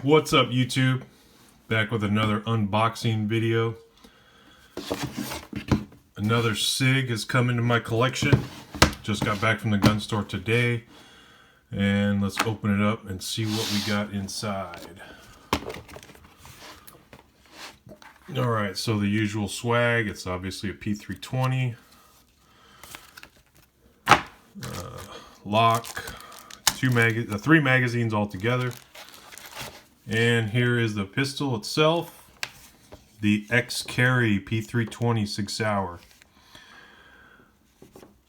What's up, YouTube? Back with another unboxing video. Another SIG has come into my collection. Just got back from the gun store today. And let's open it up and see what we got inside. Alright, so the usual swag. It's obviously a P320. Lock. Three magazines altogether. And here is the pistol itself, the X-Carry P320 SIG Sauer.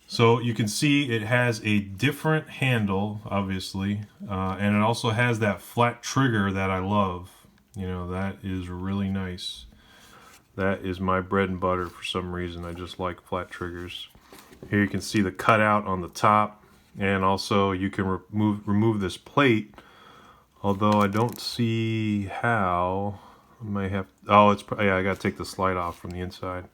So you can see it has a different handle, obviously, and it also has that flat trigger that I love. You know, that is really nice. That is my bread and butter for some reason. I just like flat triggers. Here you can see the cutout on the top, and also you can remove this plate. Although I don't see how. I might have. Oh, yeah. I gotta take the slide off from the inside.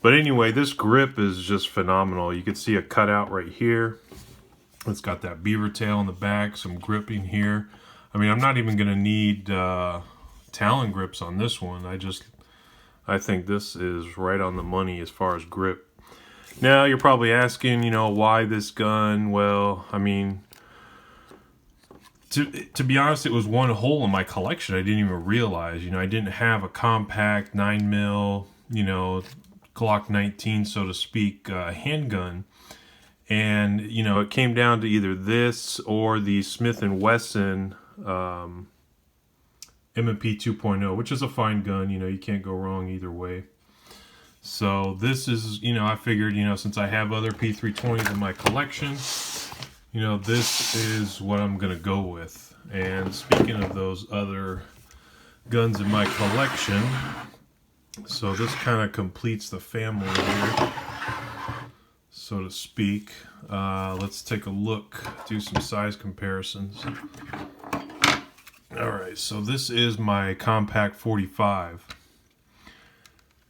But anyway, this grip is just phenomenal. You can see a cutout right here. It's got that beaver tail in the back, some gripping here. I mean, I'm not even gonna need Talon grips on this one. I think this is right on the money as far as grip. Now you're probably asking, you know, why this gun? Well, I mean, to be honest, it was one hole in my collection I didn't even realize. You know, I didn't have a compact 9mm, you know, Glock 19, so to speak, handgun. And, you know, it came down to either this or the Smith & Wesson M&P 2.0, which is a fine gun. You know, you can't go wrong either way. So this is, you know, I figured, you know, since I have other P320s in my collection, you know, this is what I'm gonna go with. And speaking of those other guns in my collection, so this kind of completes the family here, so to speak. Let's take a look, do some size comparisons. Alright, so this is my compact 45.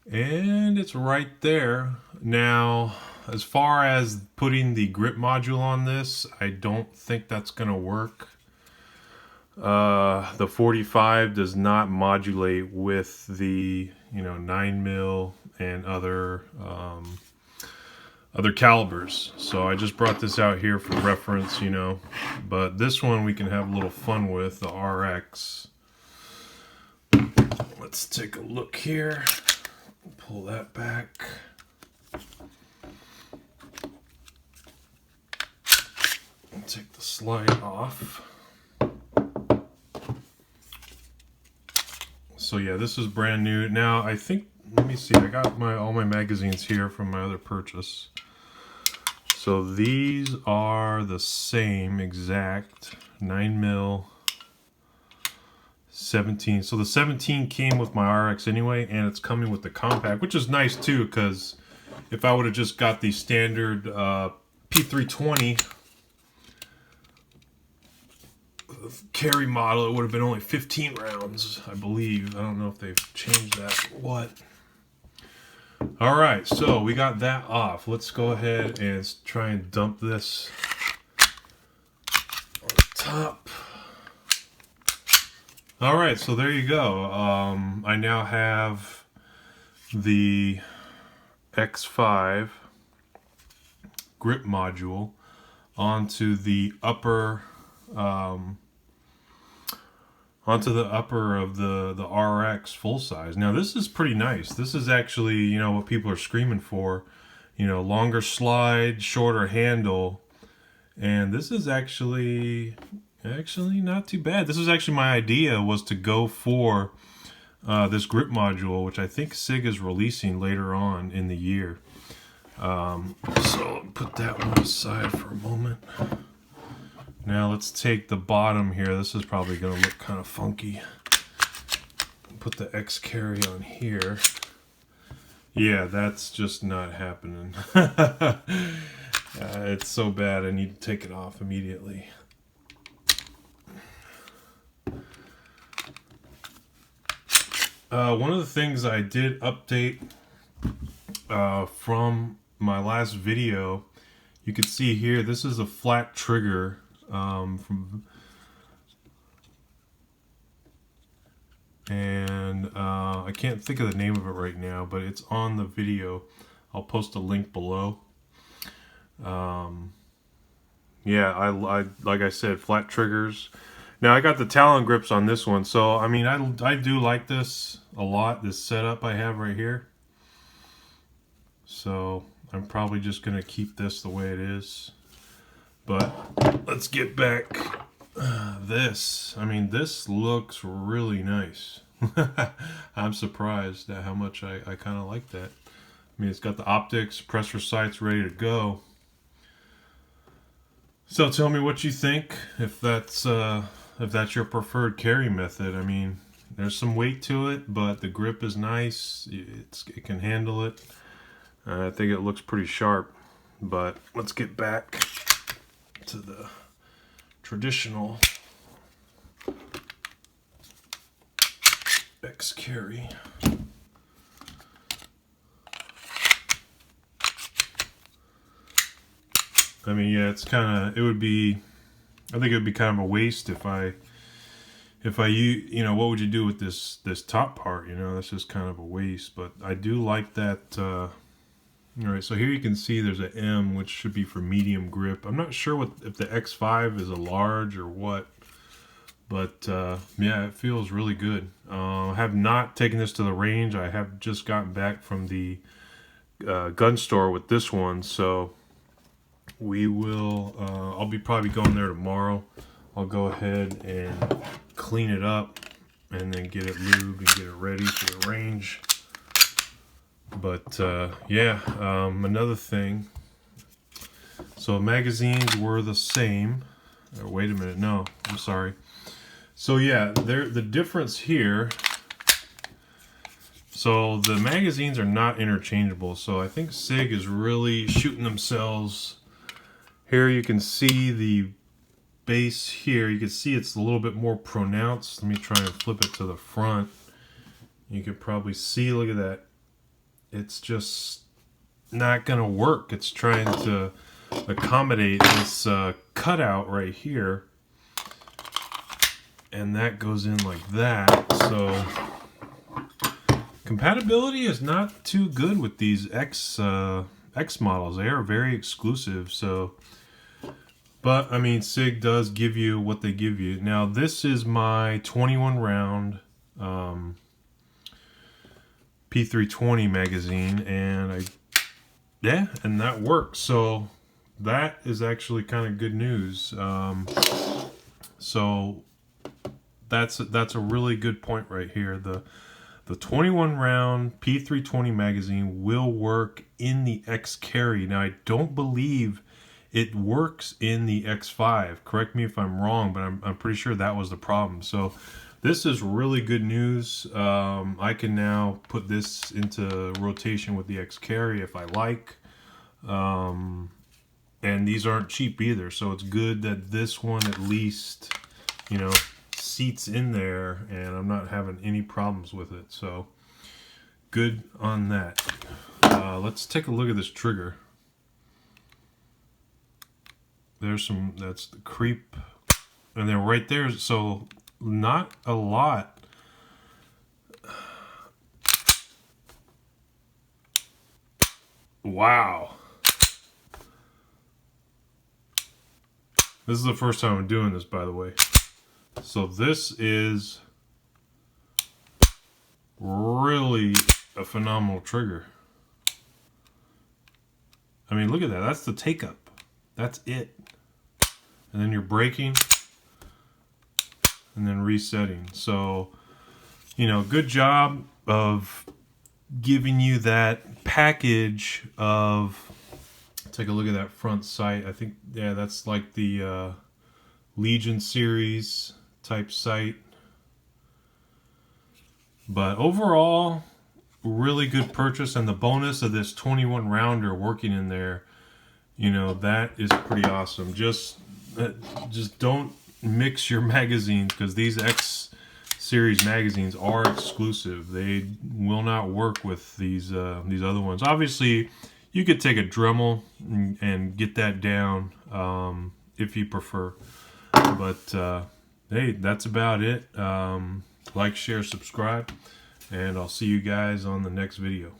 And it's right there. Now, as far as putting the grip module on this, I don't think that's going to work. The 45 does not modulate with the, you know, 9mm and other calibers. So I just brought this out here for reference, you know. But this one we can have a little fun with, the RX. Let's take a look here. Pull that back. Take the slide off. So yeah, this is brand new. Now I think, let me see, I got all my magazines here from my other purchase. So these are the same exact 9mm 17. So the 17 came with my RX anyway, and it's coming with the compact, which is nice too, because if I would have just got the standard P320 carry model, it would have been only 15 rounds, I believe. I don't know if they've changed that or what. Alright, so we got that off. Let's go ahead and try and dump this on the top. Alright, so there you go. I now have the X5 grip module onto the upper of the RX full size. Now this is pretty nice. This is actually, you know, what people are screaming for. You know, longer slide, shorter handle, and this is actually not too bad. This is actually my idea, was to go for this grip module, which I think SIG is releasing later on in the year. So put that one aside for a moment. Now let's take the bottom here. This is probably going to look kind of funky. Put the X-Carry on here. Yeah, that's just not happening. It's so bad I need to take it off immediately. One of the things I did update from my last video, you can see here, this is a flat trigger from and I can't think of the name of it right now, but it's on the video. I'll post a link below. Yeah, I like I said, flat triggers. Now I got the Talon grips on this one, so I mean I do like this a lot, this setup I have right here. So I'm probably just gonna keep this the way it is. But let's get back this. I mean, this looks really nice. I'm surprised at how much I kind of like that. I mean, it's got the optics, pressure sights ready to go. So tell me what you think, if that's your preferred carry method. I mean, there's some weight to it, but the grip is nice. It can handle it. I think it looks pretty sharp. But let's get back to the traditional X carry. I mean, yeah, it's kind of, I think it would be kind of a waste if I you know, what would you do with this top part, you know? That's just kind of a waste, but I do like that. All right, so here you can see there's an M, which should be for medium grip. I'm not sure if the X5 is a large or what, but yeah, it feels really good. I have not taken this to the range. I have just gotten back from the gun store with this one, so we will, I'll be probably going there tomorrow. I'll go ahead and clean it up and then get it lubed and get it ready for the range. But yeah, another thing. So magazines were the same. Wait a minute, no, I'm sorry. So yeah, the difference here. So the magazines are not interchangeable. So I think SIG is really shooting themselves. Here you can see the base here. You can see it's a little bit more pronounced. Let me try and flip it to the front. You can probably see, look at that. It's just not gonna work. It's trying to accommodate this cutout right here. And that goes in like that. So compatibility is not too good with these X models. They are very exclusive. So, but I mean, SIG does give you what they give you. Now this is my 21 round P320 magazine, and and that works. So that is actually kind of good news. So that's a really good point right here. The 21 round P320 magazine will work in the X carry. Now I don't believe it works in the X5. Correct me if I'm wrong, but I'm pretty sure that was the problem. So this is really good news. I can now put this into rotation with the X carry if I like. And these aren't cheap either, so it's good that this one at least, you know, seats in there and I'm not having any problems with it. So good on that. Let's take a look at this trigger. There's that's the creep, and then right there, so not a lot. Wow. This is the first time I'm doing this, by the way. So this is really a phenomenal trigger. I mean, look at that. That's the take up. That's it. And then you're braking and then resetting. So, you know, good job of giving you that package of, take a look at that front sight. I think, yeah, that's like the Legion series type sight. But overall, really good purchase, and the bonus of this 21 rounder working in there, you know, that is pretty awesome. Just don't mix your magazines, because these X series magazines are exclusive. They will not work with these other ones. Obviously, you could take a Dremel and get that down if you prefer. But hey, that's about it. like, share, subscribe, and I'll see you guys on the next video.